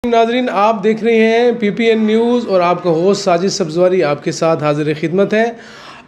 नाजरीन, आप देख रहे हैं PPN न्यूज़ और आपका होस्ट साजिद सब्जवारी आपके साथ हाजिर खिदमत है।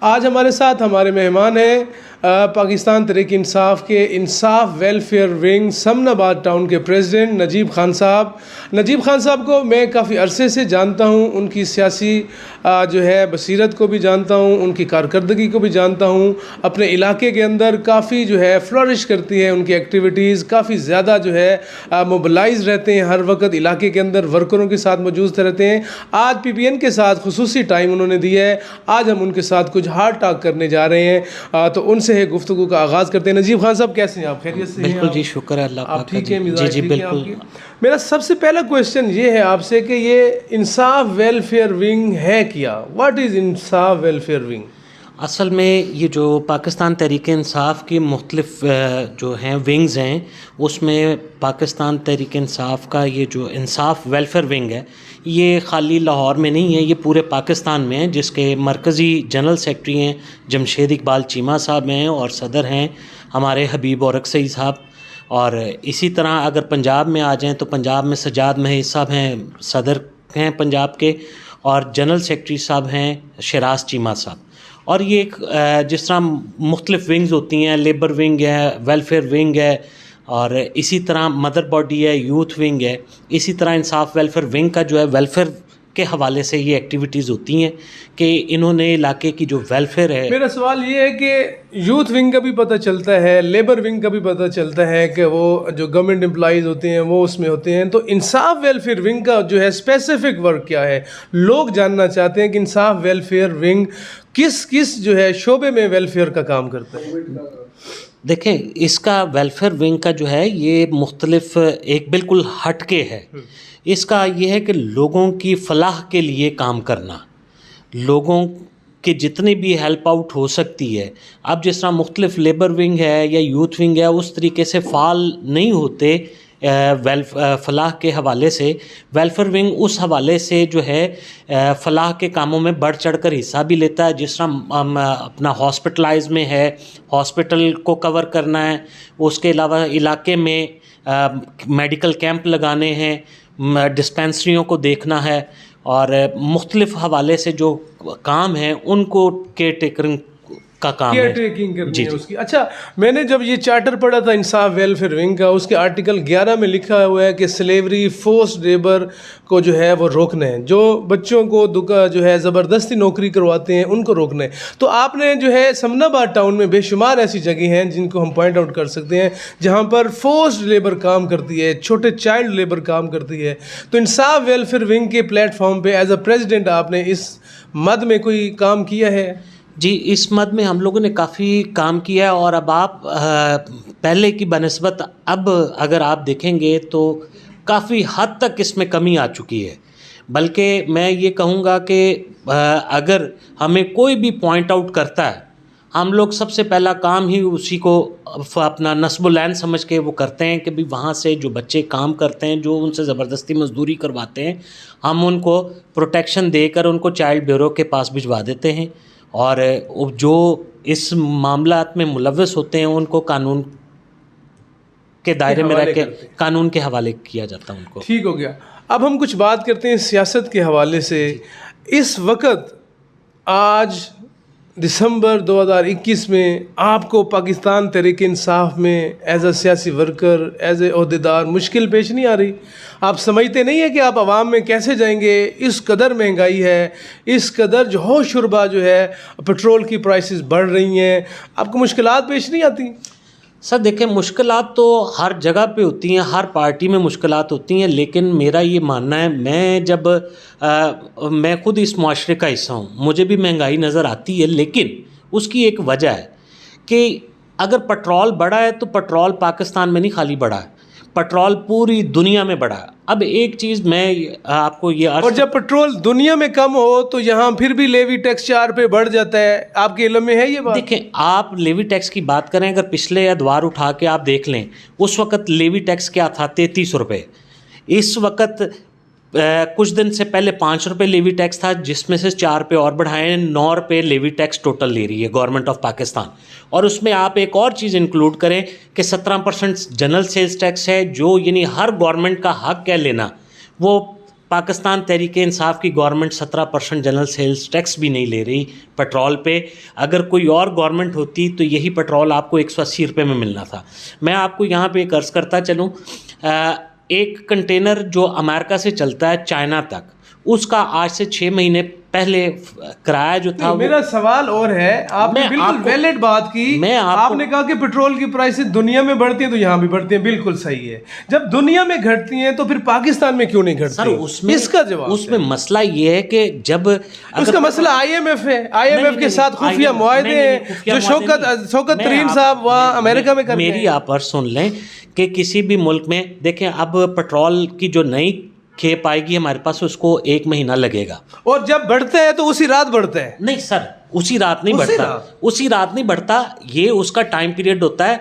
आज हमारे साथ हमारे मेहमान हैं पाकिस्तान तहरीक इंसाफ के इंसाफ वेलफेयर विंग समनाबाद टाउन के प्रेसिडेंट नजीब खान साहब। नजीब खान साहब को मैं काफ़ी अरसे से जानता हूँ, उनकी सियासी जो है बसीरत को भी जानता हूँ, उनकी कारकर्दगी को भी जानता हूँ। अपने इलाके के अंदर काफ़ी जो है फ्लरिश करती है उनकी एक्टिविटीज़, काफ़ी ज़्यादा जो है मोबिलाइज रहते हैं, हर वक्त इलाके के अंदर वर्करों के साथ मौजूद रहते हैं। आज PPN के साथ खुसूसी टाइम उन्होंने दिया है। आज हम उनके साथ कुछ हार्ड टॉक करने जा रहे हैं, तो उनसे है गुफ्तगू का आगाज़ करते हैं। नजीब खान साहब, कैसे हैं आप? खैरियत से हैं? बिल्कुल जी, शुक्र है अल्लाह आप का। ठीक हैं? जी जी बिल्कुल। मेरा सबसे पहला क्वेश्चन ये है आपसे कि ये इंसाफ वेलफेयर विंग है क्या? What is Insaf welfare wing? असल में ये जो पाकिस्तान तहरीक इंसाफ की मुख्तलिफ जो हैं विंग्स हैं, उसमें पाकिस्तान तहरीक इंसाफ का ये जो इंसाफ वेलफेयर विंग है, ये ख़ाली लाहौर में नहीं है, ये पूरे पाकिस्तान में है, जिसके मरकज़ी जनरल सेक्रेटरी हैं जमशेद इकबाल चीमा साहब हैं और सदर हैं हमारे हबीब औरकसई साहब। और इसी तरह अगर पंजाब में आ जाएँ तो पंजाब में सजाद महेश साहब हैं, सदर हैं पंजाब के, और जनरल सेक्रेटरी साहब हैं शराज चीमा साहब। और ये एक जिस तरह मुख्तलिफ विंग्स होती हैं, लेबर विंग है, वेलफेयर विंग है, और इसी तरह मदर बॉडी है, यूथ विंग है, इसी तरह इंसाफ वेलफेयर विंग का जो है वेलफेयर के हवाले से ये एक्टिविटीज़ होती हैं कि इन्होंने इलाके की जो वेलफेयर है। मेरा सवाल ये है कि यूथ विंग का भी पता चलता है, लेबर विंग का भी पता चलता है कि वो जो गवर्नमेंट एम्प्लॉइज़ होते हैं वो उसमें होते हैं, तो इंसाफ वेलफेयर विंग का जो है स्पेसिफिक वर्क क्या है? लोग जानना चाहते हैं कि इंसाफ वेलफेयर विंग किस किस जो है शोबे में वेलफेयर का काम करता है। देखें, इसका वेलफेयर विंग का जो है ये मुख्तलिफ एक बिल्कुल हटके है। इसका ये है कि लोगों की फलाह के लिए काम करना, लोगों के जितनी भी हेल्प आउट हो सकती है। अब जिस तरह मुख्तलिफ लेबर विंग है या यूथ विंग है उस तरीके से फ़ाल नहीं होते फलाह के हवाले से। वेलफेयर विंग उस हवाले से जो है फलाह के कामों में बढ़ चढ़ कर हिस्सा भी लेता है। जिस तरह अपना हॉस्पिटलाइज में है, हॉस्पिटल को कवर करना है, उसके अलावा इलाके में मेडिकल कैंप लगाने हैं, डिस्पेंसरियों को देखना है, और मुख्तलिफ हवाले से जो काम हैं उनको केयर टेकरिंग का काम है, केयर टेकिंग करनी है जी। उसकी। अच्छा, मैंने जब ये चार्टर पढ़ा था इंसाफ वेलफेयर विंग का, उसके आर्टिकल 11 में लिखा हुआ है कि स्लेवरी फोर्स्ड लेबर को जो है वो रोकना है, जो बच्चों को जो है ज़बरदस्ती नौकरी करवाते हैं उनको रोकना है। तो आपने जो है समनाबाद टाउन में बेशुमार ऐसी जगह हैं जिनको हम पॉइंट आउट कर सकते हैं जहाँ पर फोर्स्ड लेबर काम करती है, छोटे चाइल्ड लेबर काम करती है। तो इंसाफ वेलफेयर विंग के प्लेटफॉर्म पे एज अ प्रेसिडेंट आपने इस मद में कोई काम किया है? जी, इस मद में हम लोगों ने काफ़ी काम किया है, और अब आप पहले की बनिस्बत अब अगर आप देखेंगे तो काफ़ी हद तक इसमें कमी आ चुकी है। बल्कि मैं ये कहूँगा कि अगर हमें कोई भी पॉइंट आउट करता है, हम लोग सबसे पहला काम ही उसी को अपना नस्ब-ओ-लैन समझ के वो करते हैं कि भाई वहाँ से जो बच्चे काम करते हैं, जो उनसे ज़बरदस्ती मजदूरी करवाते हैं, हम उनको प्रोटेक्शन देकर उनको चाइल्ड ब्यूरो के पास भिजवा देते हैं, और जो इस मामलात में मुलव्वस होते हैं उनको कानून के दायरे में रख के कानून के हवाले किया जाता है उनको। ठीक हो गया। अब हम कुछ बात करते हैं सियासत के हवाले से। इस वक्त आज दिसंबर 2021 में आपको पाकिस्तान तहरीक इंसाफ में एज अ सियासी वर्कर, एज ए ओहदेदार मुश्किल पेश नहीं आ रही? आप समझते नहीं है कि आप आवाम में कैसे जाएंगे? इस कदर महंगाई है, इस कदर जो हो शुरबा जो है, पेट्रोल की प्राइसेस बढ़ रही हैं, आपको मुश्किलात पेश नहीं आती? सर देखें, मुश्किलात तो हर जगह पे होती हैं, हर पार्टी में मुश्किलात होती हैं, लेकिन मेरा ये मानना है, मैं खुद इस माशरे का हिस्सा हूँ, मुझे भी महंगाई नज़र आती है, लेकिन उसकी एक वजह है कि अगर पेट्रोल बढ़ा है तो पेट्रोल पाकिस्तान में नहीं खाली बढ़ा है, पेट्रोल पूरी दुनिया में बढ़ा है। अब एक चीज़ मैं आपको ये और जब पेट्रोल दुनिया में कम हो तो यहाँ फिर भी लेवी टैक्स 4 पे बढ़ जाता है, आपके इल्म में है ये बात? देखें, आप लेवी टैक्स की बात करें, अगर पिछले अदवार उठा के आप देख लें, उस वक़्त लेवी टैक्स क्या था? 33 रुपये। इस वक्त कुछ दिन से पहले 5 रुपये लेवी टैक्स था, जिसमें से 4 रुपये और बढ़ाए हैं, 9 रुपये लेवी टैक्स टोटल ले रही है गवर्नमेंट ऑफ पाकिस्तान। और उसमें आप एक और चीज़ इंक्लूड करें कि 17% जनरल सेल्स टैक्स है, जो यानी हर गवर्नमेंट का हक है लेना, वो पाकिस्तान तहरीक इंसाफ की गवर्नमेंट 17% जनरल सेल्स टैक्स भी नहीं ले रही पेट्रोल पे। अगर कोई और गवर्नमेंट होती तो यही पेट्रोल आपको 180 रुपये में मिलना था। मैं आपको यहाँ पे एक अर्ज़ करता चलूँ, एक कंटेनर जो अमेरिका से चलता है चाइना तक, उसका आज से 6 महीने पहले किराया जो था, मेरा सवाल और है, आपने बिल्कुल वैलिड बात की। आपने कहा कि पेट्रोल की प्राइसेस दुनिया में बढ़ती हैं तो यहाँ भी बढ़ती हैं, बिल्कुल सही है। जब दुनिया में घटती हैं तो फिर पाकिस्तान में क्यों नहीं घटती? सर उसमें इसका जवाब, उसमें मसला ये है कि जब उसका मसला IMF है, IMF के साथ खुफिया मुआहदे हैं जो शौकत तरीन साहब वहाँ अमेरिका में कर रहे हैं। मेरी आप पर सुन लें कि किसी भी मुल्क में देखें, अब पेट्रोल की जो नई खेप आएगी हमारे पास, उसको 1 महीना लगेगा, और जब बढ़ता है तो उसी रात बढ़ता है। नहीं सर, उसी रात नहीं बढ़ता, उसी रात नहीं बढ़ता, ये उसका टाइम पीरियड होता है।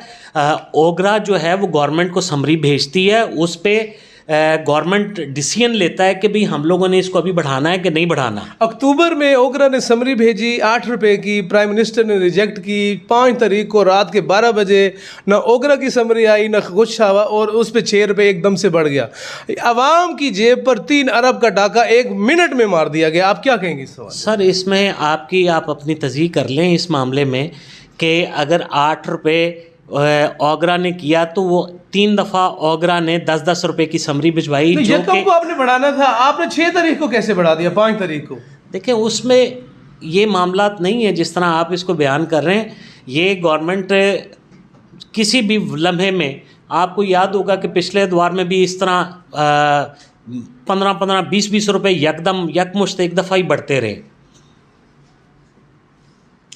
ओगरा जो है वो गवर्नमेंट को समरी भेजती है, उस पर गवर्नमेंट डिसीजन लेता है कि भाई हम लोगों ने इसको अभी बढ़ाना है कि नहीं बढ़ाना। अक्टूबर में ओगरा ने समरी भेजी 8 रुपए की, प्राइम मिनिस्टर ने रिजेक्ट की। 5 तारीख को रात के 12 बजे न ओगरा की समरी आई न गुस्सा हुआ, और उस पर 6 रुपये एकदम से बढ़ गया। अवाम की जेब पर 3 अरब का डाका 1 मिनट में मार दिया गया। आप क्या कहेंगे इस सवाल? सर इसमें आप अपनी तस्दीक कर लें इस मामले में कि अगर 8 रुपये ओगरा ने किया तो वो 3 दफ़ा ओगरा ने 10-10 रुपए की समरी भिजवाई। तो यकम को आपने बढ़ाना था, आपने 6 तारीख को कैसे बढ़ा दिया 5 तारीख को? देखिए उसमें ये मामलात नहीं है जिस तरह आप इसको बयान कर रहे हैं। ये गवर्नमेंट किसी भी लम्हे में, आपको याद होगा कि पिछले द्वार में भी इस तरह 15-15, 20-20 रुपये यकदम यकमुश्त एक दफ़ा ही बढ़ते रहे।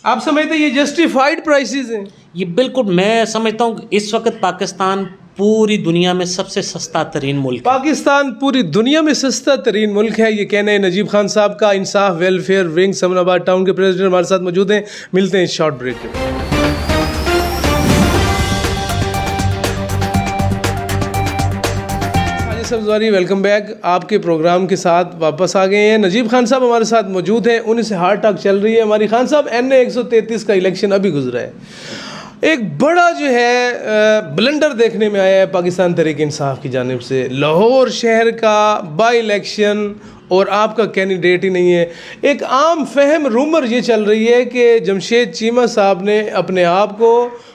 आप समझते ये जस्टिफाइड प्राइसेस हैं? ये बिल्कुल, मैं समझता हूँ इस वक्त पाकिस्तान पूरी दुनिया में सबसे सस्ता तरीन मुल्क है। पाकिस्तान पूरी दुनिया में सस्ता तरीन मुल्क है, ये कहना है नजीब खान साहब का। इंसाफ वेलफेयर विंग समनाबाद टाउन के प्रेसिडेंट हमारे साथ मौजूद हैं। मिलते हैं शॉर्ट ब्रेक के। Sabzwari, welcome back. आपके प्रोग्राम के साथ वापस आ गए हैं। नजीब खान साहब हमारे साथ मौजूद हैं, उन्हीं से हार्ट टॉक चल रही है हमारी। खान साहब, NA 133 का इलेक्शन अभी गुजरा है, एक बड़ा जो है ब्लंडर देखने में आया है पाकिस्तान तहरीक इंसाफ की जानिब से। लाहौर शहर का बाई इलेक्शन और आपका कैंडिडेट ही नहीं है। एक आम फहम रूमर ये चल रही है कि जमशेद चीमा साहब ने अपने आप को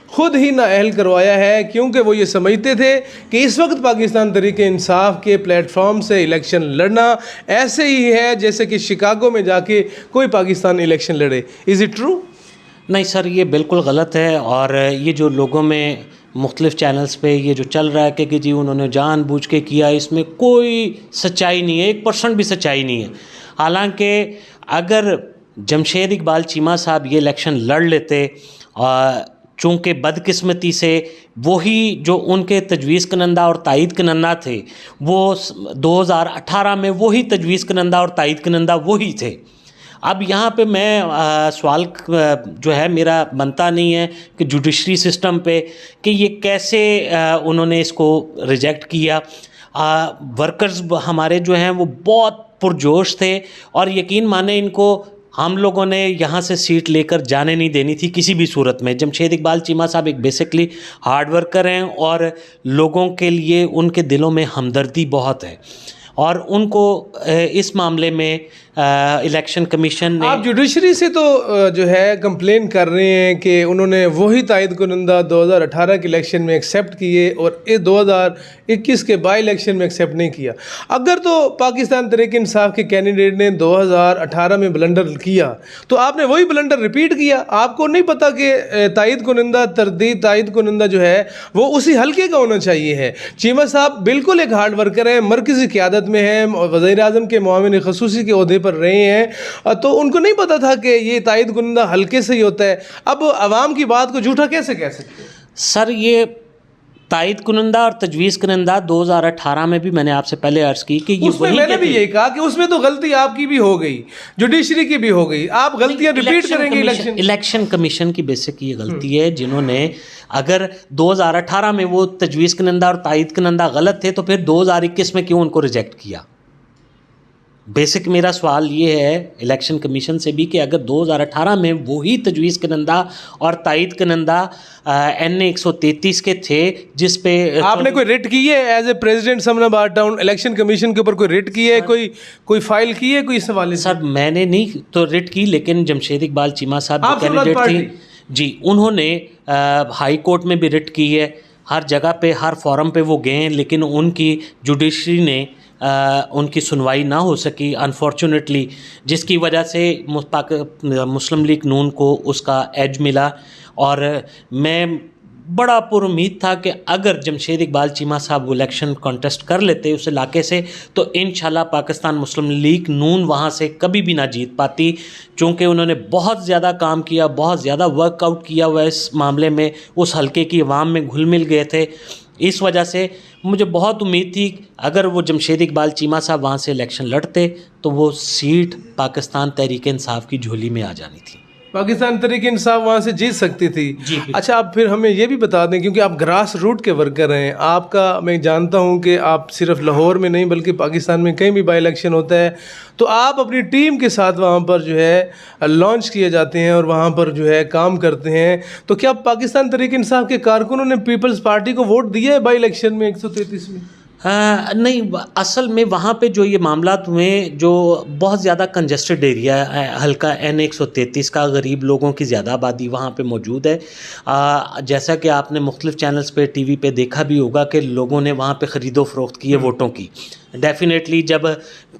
खुद ही नाअहल करवाया है, क्योंकि वो ये समझते थे कि इस वक्त पाकिस्तान तहरीक इंसाफ के प्लेटफॉर्म से इलेक्शन लड़ना ऐसे ही है जैसे कि शिकागो में जाके कोई पाकिस्तान इलेक्शन लड़े। Is it true? नहीं सर, ये बिल्कुल गलत है। और ये जो लोगों में मुख्तलिफ़ चैनल्स पे ये जो चल रहा है कि जी उन्होंने जानबूझ के किया, इसमें कोई सच्चाई नहीं है, 1% भी सच्चाई नहीं है। हालांकि अगर जमशेद इकबाल चीमा साहब ये इलेक्शन लड़ लेते, चूँकि बदकिस्मती से वही जो उनके तजवीज़ कनंदा और तायद कनंदा थे, वो 2018 में वही तजवीज़ कनंदा और तायद कनंदा वही थे। अब यहाँ पे मैं सवाल जो है मेरा बनता नहीं है कि जुडिशरी सिस्टम पे कि ये कैसे उन्होंने इसको रिजेक्ट किया। वर्कर्स हमारे जो हैं वो बहुत पुरजोश थे, और यकीन माने इनको हम लोगों ने यहाँ से सीट लेकर जाने नहीं देनी थी किसी भी सूरत में। जमशेद इकबाल चीमा साहब एक बेसिकली हार्ड वर्कर हैं, और लोगों के लिए उनके दिलों में हमदर्दी बहुत है, और उनको इस मामले में इलेक्शन कमीशन ने, आप जुडिशरी से तो जो है कंप्लेन कर रहे हैं कि उन्होंने वही तायद कुनंदा 2018 के इलेक्शन में एक्सेप्ट किए और इस 2021 के बाई इलेक्शन में एक्सेप्ट नहीं किया। अगर तो पाकिस्तान तहरीक इंसाफ के कैंडिडेट ने 2018 में ब्लंडर किया तो आपने वही ब्लंडर रिपीट किया। आपको नहीं पता कि तायद कुनंदा, तरदीद तायद कुनंदा जो है वो उसी हल्के का होना चाहिए है। चीमा साहब बिल्कुल एक हार्ड वर्कर है, मरकज़ी क़यादत में है, वज़ीर-ए-आज़म के मुआविन ख़ुसूसी के ओहदे पर रहे हैं, तो उनको नहीं पता था कि ये तायद कुनंदा हल्के से ही होता है। अब अवाम की बात को झूठा कैसे कह सकते हैं? सर ये तायद कुनंदा और तजवीज़ कुनंदा 2018 में भी मैंने आपसे पहले अर्ज़ की कि ये उसमें मैंने भी यही कहा कि उसमें तो गलती आपकी भी हो गई, जुडिशरी की भी हो गई। आप गलतियां रिपीट करेंगे। इलेक्शन कमीशन की बेसिक ये गलती है, जिन्होंने अगर 2018 में वो तजवीज़ कुनंदा और तायद कुनंदा गलत थे तो फिर 2021 में क्यों उनको रिजेक्ट किया? बेसिक मेरा सवाल ये है इलेक्शन कमीशन से भी कि अगर 2018 में वही तजवीज़ करंदा और तायद करंदा NA 133 के थे जिस पे आपने कोई रिट की है as a president Samanabad town election commission के ऊपर कोई रिट की है, कोई फाइल की है कोई इस हवाले से? सर मैंने नहीं तो रिट की, लेकिन जमशेद इकबाल चीमा साहब आप कैंडिडेट समाज थे जी, उन्होंने हाई कोर्ट में भी रिट की है, हर जगह पे हर फोरम पे वो गए हैं, लेकिन उनकी जुडिशरी ने उनकी सुनवाई ना हो सकी अनफॉर्चुनेटली, जिसकी वजह से मुस्लिम लीग नून को उसका एज मिला। और मैं बड़ा पुरुमीद था कि अगर जमशेद इकबाल चीमा साहब वो इलेक्शन कॉन्टेस्ट कर लेते उस इलाके से तो इंशाल्लाह पाकिस्तान मुस्लिम लीग नून वहाँ से कभी भी ना जीत पाती, चूँकि उन्होंने बहुत ज़्यादा काम किया, बहुत ज़्यादा वर्कआउट किया हुआ इस मामले में, उस हलके की अवाम में घुल मिल गए थे। इस वजह से मुझे बहुत उम्मीद थी अगर वो जमशेद इकबाल चीमा साहब वहाँ से इलेक्शन लड़ते तो वो सीट पाकिस्तान तहरीक इंसाफ की झोली में आ जानी थी, पाकिस्तान तहरीक इंसाफ वहाँ से जीत सकती थी। अच्छा, आप फिर हमें ये भी बता दें, क्योंकि आप ग्रास रूट के वर्कर हैं, आपका मैं जानता हूँ कि आप सिर्फ लाहौर में नहीं बल्कि पाकिस्तान में कहीं भी बाई इलेक्शन होता है तो आप अपनी टीम के साथ वहाँ पर जो है लॉन्च किए जाते हैं और वहाँ पर जो है काम करते हैं। तो क्या पाकिस्तान तहरीक इंसाफ के कारकुनों ने पीपल्स पार्टी को वोट दिया है बाई इलेक्शन में 133 में? नहीं, असल में वहाँ पे जो ये मामलात हुए, जो बहुत ज़्यादा कंजस्टेड एरिया है हल्का NA 133 का, गरीब लोगों की ज़्यादा आबादी वहाँ पे मौजूद है। जैसा कि आपने मुख्तलिफ चैनल्स पे TV पे देखा भी होगा कि लोगों ने वहाँ पे ख़रीदो फ़रोख्त की है वोटों की। डेफिनेटली जब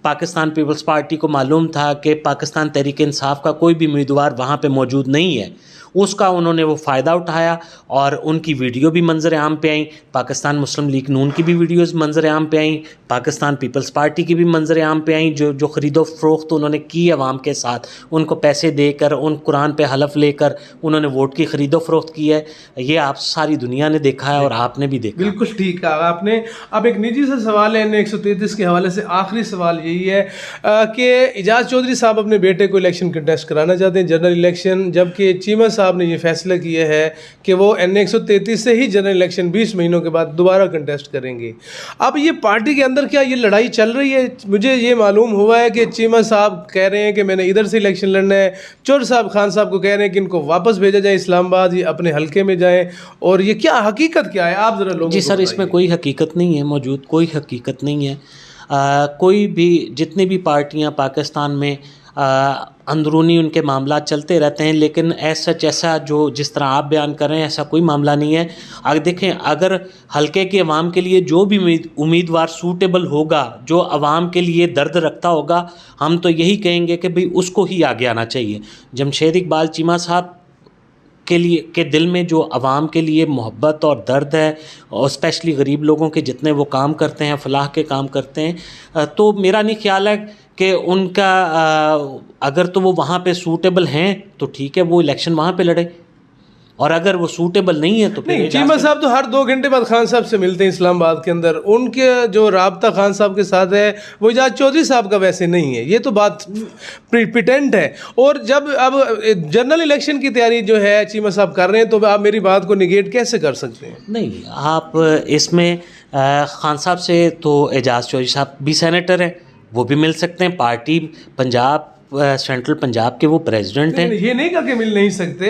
पाकिस्तान पीपल्स पार्टी को मालूम था कि पाकिस्तान तहरीक इंसाफ का कोई भी उम्मीदवार वहाँ पे मौजूद नहीं है, उसका उन्होंने वो फ़ायदा उठाया और उनकी वीडियो भी मंजर आम पे आई, पाकिस्तान मुस्लिम लीग नून की भी वीडियोस मंजर आम पे आई, पाकिस्तान पीपल्स पार्टी की भी मंजर आम पे आई, जो ख़रीदो फ़रोख्त उन्होंने की अवाम के साथ, उनको पैसे देकर, उन कुरान पे हलफ लेकर उन्होंने वोट की ख़रीदो फ़रोख्त की है। ये आप सारी दुनिया ने देखा है और आपने भी देखा। बिल्कुल ठीक कहा आपने। अब एक निजी सा सवाल है NA 133 के हवाले से, आखिरी सवाल यही है कि इजाज़ चौधरी साहब अपने बेटे को इलेक्शन कंटेस्ट कराना चाहते हैं, जनरल इलेक्शन, जबकि चीमा साहब ने ये फैसला किया है कि वो NA 133 से ही जनरल इलेक्शन 20 महीनों के बाद दोबारा कंटेस्ट करेंगे। अब ये पार्टी के अंदर क्या ये लड़ाई चल रही है? मुझे ये मालूम हुआ है कि चीमा साहब कह रहे हैं कि मैंने इधर से इलेक्शन लड़ना है, चौधरी साहब खान साहब को कह रहे हैं कि इनको वापस भेजा जाए इस्लामाबाद, ये अपने हल्के में जाएं, और ये क्या हकीकत क्या है आप ज़रा लोगों जी सर, इसमें कोई हकीकत नहीं है मौजूद, कोई हकीकत नहीं है। कोई भी, जितनी भी पार्टियां पाकिस्तान में अंदरूनी उनके मामला चलते रहते हैं, लेकिन ऐसा जो जिस तरह आप बयान कर रहे हैं ऐसा कोई मामला नहीं है। अगर देखें, अगर हल्के के अवाम के लिए जो भी उम्मीदवार सूटेबल होगा, जो अवाम के लिए दर्द रखता होगा, हम तो यही कहेंगे कि भाई उसको ही आगे आना चाहिए। जमशेद इकबाल चीमा साहब के दिल में जो अवाम के लिए मोहब्बत और दर्द है, और स्पेशली गरीब लोगों के जितने वो काम करते हैं, फलाह के काम करते हैं, तो मेरा नहीं ख्याल है कि उनका अगर तो वो वहाँ पे सूटेबल हैं तो ठीक है, वो इलेक्शन वहाँ पे लड़े, और अगर वो सूटेबल नहीं है तो फिर चीमा साहब तो हर 2 घंटे बाद खान साहब से मिलते हैं इस्लामाबाद के अंदर, उनके जो राब्ता खान साहब के साथ है वो इजाज़ चौधरी साहब का वैसे नहीं है, ये तो बात प्रिटेंड है। और जब अब जनरल इलेक्शन की तैयारी जो है चीमा साहब कर रहे हैं, तो आप मेरी बात को निगेट कैसे कर सकते हैं? नहीं, आप इसमें खान साहब से तो एजाज़ चौधरी साहब भी सेनेटर हैं, वो भी मिल सकते हैं, पार्टी पंजाब सेंट्रल पंजाब के वो प्रेसिडेंट हैं। ये नहीं कहा कि मिल नहीं सकते,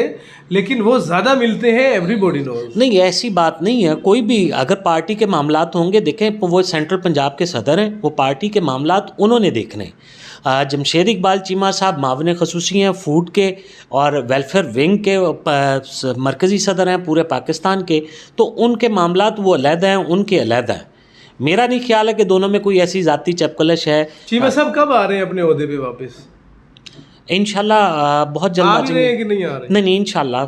लेकिन वो ज़्यादा मिलते हैं, एवरीबॉडी नोज। नहीं, ऐसी बात नहीं है। कोई भी अगर पार्टी के मामलात होंगे, देखें वो सेंट्रल पंजाब के सदर हैं, वो पार्टी के मामलात उन्होंने देखने। जमशेद इकबाल चीमा साहब मावन खसूसी हैं फूड के और वेलफेयर विंग के मरकज़ी सदर हैं पूरे पाकिस्तान के, तो उनके मामलात वो अलग हैं, उनके अलग हैं। मेरा नहीं ख्याल है कि दोनों में कोई ऐसी ज़ाती चपकलश है। चीमा साहब कब आ रहे हैं अपने ओहदे पे वापस? इंशाल्लाह बहुत जल्द आ रहे हैं कि नहीं आ रहे? नहीं, इंशाल्लाह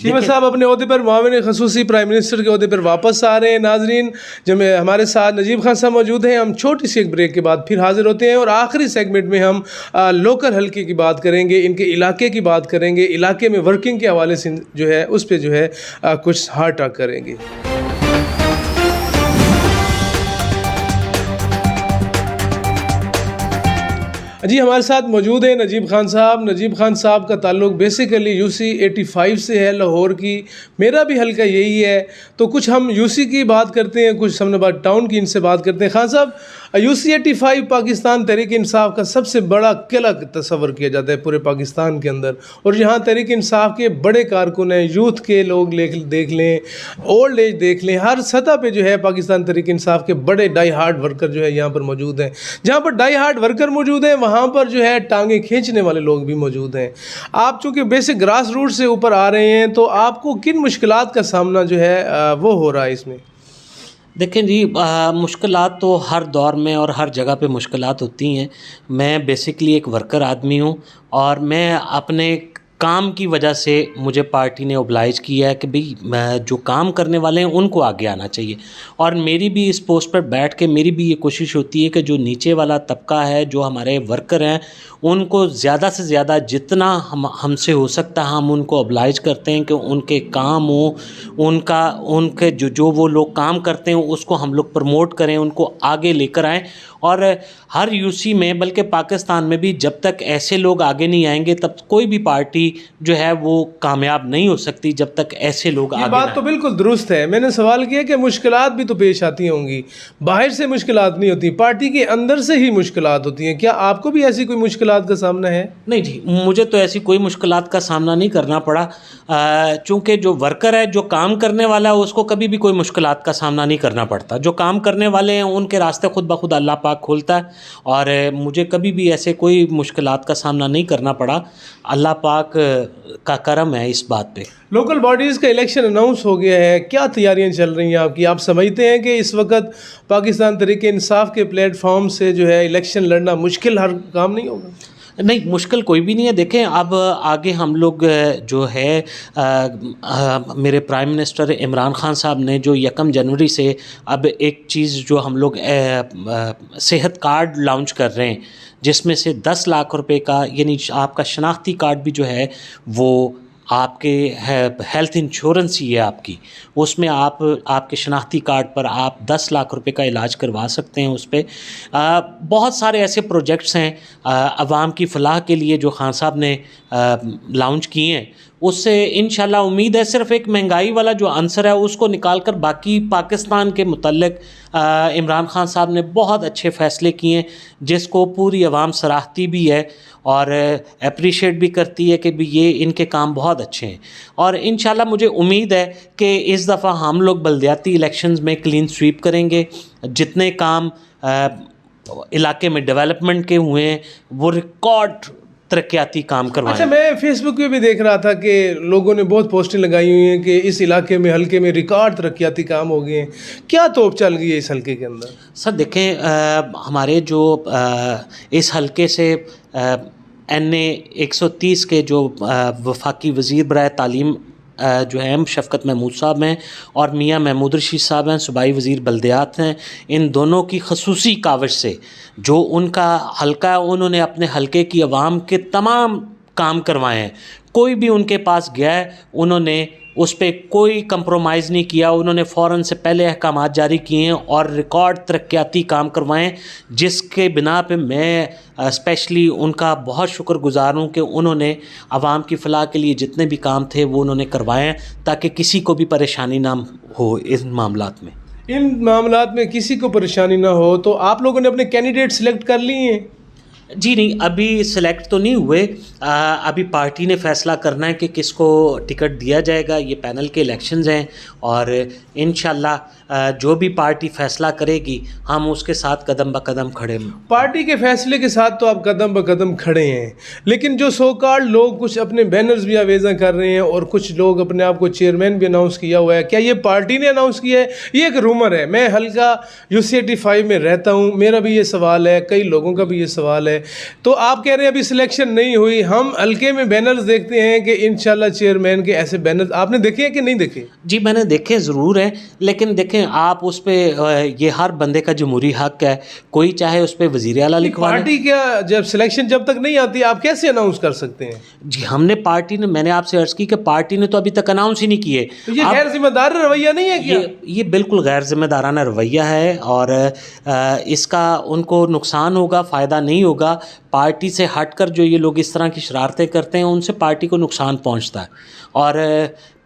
चीमा साहब अपने ओहदे पर मावन खसूसी प्राइम मिनिस्टर के ओहदे पर वापस आ रहे हैं। नाजरीन, जब हमारे साथ नजीब खान साहब मौजूद हैं, हम छोटी सी एक ब्रेक के बाद फिर हाजिर होते हैं और आखिरी सेगमेंट में हम लोकल हल्के की बात करेंगे, इनके इलाके की बात करेंगे, इलाके में वर्किंग के हवाले से जो है उस पर जो है कुछ हार्ट टॉक करेंगे। जी हमारे साथ मौजूद है नजीब खान साहब। नजीब खान साहब का ताल्लुक़ बेसिकली यूसी 85 से है, लाहौर की। मेरा भी हल्का यही है, तो कुछ हम यूसी की बात करते हैं, कुछ समनाबाद टाउन की इनसे बात करते हैं। खान साहब, यूसी 85 पाकिस्तान तहरीक इंसाफ का सबसे बड़ा किला तस्वर किया जाता है पूरे पाकिस्तान के अंदर, और यहाँ तहरीक इंसाफ के बड़े कारकुन हैं, यूथ के लोग देख लें, ओल्ड एज देख लें, हर सतह पे जो है पाकिस्तान तहरीक इंसाफ के बड़े डाई हार्ड वर्कर जो है यहाँ पर मौजूद हैं। जहाँ पर डाई हार्ड वर्कर मौजूद हैं वहाँ पर जो है टांगे खींचने वाले लोग भी मौजूद हैं। आप चूँकि बेसिक ग्रास रूट से ऊपर आ रहे हैं, तो आपको किन मुश्किलात का सामना जो है वो हो रहा है इसमें? देखें जी, मुश्किलात तो हर दौर में और हर जगह पे मुश्किलात होती हैं। मैं बेसिकली एक वर्कर आदमी हूँ और मैं अपने काम की वजह से मुझे पार्टी ने ओब्लाइज किया है कि भाई जो काम करने वाले हैं उनको आगे आना चाहिए, और मेरी भी इस पोस्ट पर बैठ के मेरी भी ये कोशिश होती है कि जो नीचे वाला तबका है, जो हमारे वर्कर हैं, उनको ज़्यादा से ज़्यादा जितना हमसे हो सकता है हम उनको ओब्लाइज करते हैं कि उनके काम हो, उनके जो वो लोग काम करते हैं उसको हम लोग प्रमोट करें, उनको आगे लेकर आएँ। और हर यूसी में, बल्कि पाकिस्तान में भी, जब तक ऐसे लोग आगे नहीं आएंगे तब कोई भी पार्टी जो है वो कामयाब नहीं हो सकती, जब तक ऐसे लोग आगे। बात तो बिल्कुल दुरुस्त है। मैंने सवाल किया कि मुश्किलात भी तो पेश आती होंगी, बाहर से मुश्किलात नहीं होती, पार्टी के अंदर से ही मुश्किलात होती हैं। क्या आपको भी ऐसी कोई मुश्किलात का सामना है? नहीं जी, मुझे तो ऐसी कोई मुश्किलात का सामना नहीं करना पड़ा, चूँकि जो वर्कर है, जो काम करने वाला है, उसको कभी भी कोई मुश्किलात का सामना नहीं करना पड़ता। जो काम करने वाले हैं उनके रास्ते खुद ब खुद अल्लाह पाक खोलता है, और मुझे कभी भी ऐसे कोई मुश्किलात का सामना नहीं करना पड़ा। अल्लाह पाक का करम है इस बात पे। लोकल बॉडीज़ का इलेक्शन अनाउंस हो गया है, क्या तैयारियां चल रही हैं आपकी? आप समझते हैं कि इस वक्त पाकिस्तान तहरीक इंसाफ के प्लेटफॉर्म से जो है इलेक्शन लड़ना मुश्किल हर काम नहीं होगा? नहीं, मुश्किल कोई भी नहीं है। देखें, अब आगे हम लोग जो है मेरे प्राइम मिनिस्टर इमरान खान साहब ने जो 1 जनवरी से अब एक चीज़ जो हम लोग सेहत कार्ड लॉन्च कर रहे हैं, जिसमें से 10 लाख रुपए का, यानी आपका शनाख्ती कार्ड भी जो है वो आपके हेल्थ इंश्योरेंस ही है आपकी, उसमें आपके शनाख्ती कार्ड पर आप 10 लाख रुपए का इलाज करवा सकते हैं। उस पर बहुत सारे ऐसे प्रोजेक्ट्स हैं अवाम की फ़लाह के लिए जो खान साहब ने लॉन्च किए हैं। उससे इंशाल्लाह उम्मीद है, सिर्फ़ एक महंगाई वाला जो आंसर है उसको निकाल कर बाकी पाकिस्तान के मुतल्लिक इमरान खान साहब ने बहुत अच्छे फ़ैसले किए हैं, जिसको पूरी अवाम सराहती भी है और अप्रिशिएट भी करती है कि भी ये इनके काम बहुत अच्छे हैं। और इंशाल्लाह मुझे उम्मीद है कि इस दफ़ा हम लोग बल्दियाती इलेक्शंस में क्लीन स्वीप करेंगे। जितने काम इलाके में डेवलपमेंट के हुए हैं वो रिकॉर्ड तरक्याती काम करवाएं। अच्छा, मैं फेसबुक पे भी देख रहा था कि लोगों ने बहुत पोस्टें लगाई हुई हैं कि इस इलाके में, हल्के में रिकॉर्ड तरक्याती काम हो गए हैं। क्या तोप चल गई है इस हल्के के अंदर? सर देखें, हमारे जो इस हल्के से NA 130 के जो वफाकी वज़ीर बराए तालीम जो हैं शफ़क़त महमूद साहब हैं, और मियाँ महमूद रशीद साहब हैं, सूबाई वज़ीर बल्दियात हैं, इन दोनों की खसूसी काविश से जो उनका हल्का है, उन्होंने अपने हल्के की आवाम के तमाम काम करवाए हैं। कोई भी उनके पास गया है, उन्होंने उस पर कोई कंप्रोमाइज़ नहीं किया, उन्होंने फ़ौरन से पहले अहकामात जारी किए हैं और रिकॉर्ड तरक्याती काम करवाएं, जिसके बिना पे मैं स्पेशली उनका बहुत शुक्रगुज़ार हूँ कि उन्होंने आवाम की फ़लाह के लिए जितने भी काम थे वो उन्होंने करवाए हैं, ताकि किसी को भी परेशानी ना हो इन मामलात में। इन मामलात में किसी को परेशानी ना हो, तो आप लोगों ने अपने कैंडिडेट सेलेक्ट कर लिए हैं? जी नहीं, अभी सिलेक्ट तो नहीं हुए। अभी पार्टी ने फ़ैसला करना है कि किसको टिकट दिया जाएगा। ये पैनल के इलेक्शंस हैं और इंशाल्लाह जो भी पार्टी फ़ैसला करेगी हम उसके साथ कदम ब कदम खड़े हैं। पार्टी के फैसले के साथ तो आप कदम ब कदम खड़े हैं, लेकिन जो सो कॉल्ड लोग कुछ अपने बैनर्स भी आवेज़ा कर रहे हैं और कुछ लोग अपने आप को चेयरमैन भी अनाउंस किया हुआ है, क्या ये पार्टी ने अनाउंस किया है? ये एक रूमर है। मैं हल्का यूसी 85 में रहता हूँ, मेरा भी ये सवाल है, कई लोगों का भी ये सवाल है। तो आप कह रहे हैं अभी सिलेक्शन नहीं हुई, हम हल्के में बैनर्स देखते हैं कि इंशाल्लाह चेयरमैन के ऐसे बैनर्स आपने देखे हैं कि नहीं देखे? जी मैंने देखे ज़रूर हैं, लेकिन देखें आप उस पर ये हर बंदे का जमहूरी हक है, कोई चाहे उस पर वज़ीर आला लिखवा। पार्टी क्या जब सिलेक्शन जब तक नहीं आती आप कैसे अनाउंस कर सकते हैं? जी हमने पार्टी ने, मैंने आपसे अर्ज़ की कि पार्टी ने तो अभी तक अनाउंस ही नहीं किए। तो ये गैर जिम्मेदार रवैया नहीं है क्या? ये बिल्कुल गैर जिम्मेदाराना रवैया है और इसका उनको नुकसान होगा, फ़ायदा नहीं होगा। पार्टी से हटकर जो ये लोग इस तरह की शरारतें करते हैं उनसे पार्टी को नुकसान पहुंचता है। और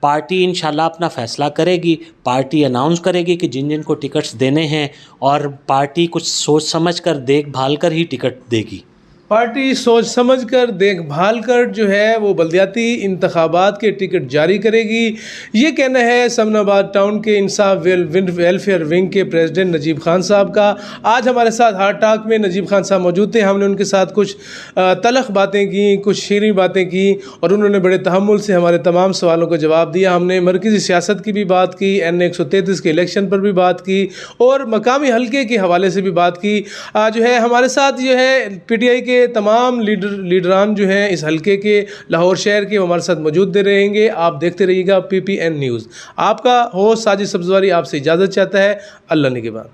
पार्टी इंशाल्लाह अपना फ़ैसला करेगी, पार्टी अनाउंस करेगी कि जिन जिन को टिकट्स देने हैं, और पार्टी कुछ सोच समझ कर देखभाल कर ही टिकट देगी। पार्टी सोच समझ कर देखभाल कर जो है वो बल्दियाती इंतखाबात के टिकट जारी करेगी। ये कहना है समनाबाद टाउन के इंसाफ वेलफेयर विंग के प्रेसिडेंट नजीब खान साहब का। आज हमारे साथ हार्ट टॉक में नजीब खान साहब मौजूद थे। हमने उनके साथ कुछ तलख बातें की, कुछ शीरी बातें की, और उन्होंने बड़े तहम्मुल से हमारे तमाम सवालों का जवाब दिया। हमने मरकज़ी सियासत की भी बात की, NA 133 के इलेक्शन पर भी बात की, और मकामी हल्के के हवाले से भी बात की। जो है हमारे साथ जो है PTI के तमाम लीडरान जो हैं इस हल्के के, लाहौर शहर के, हमारे साथ मौजूद रहेंगे। आप देखते रहिएगा PPN न्यूज़। आपका होस्ट साजिद सब्जवारी आपसे इजाज़त चाहता है। अल्लाह निगहबान।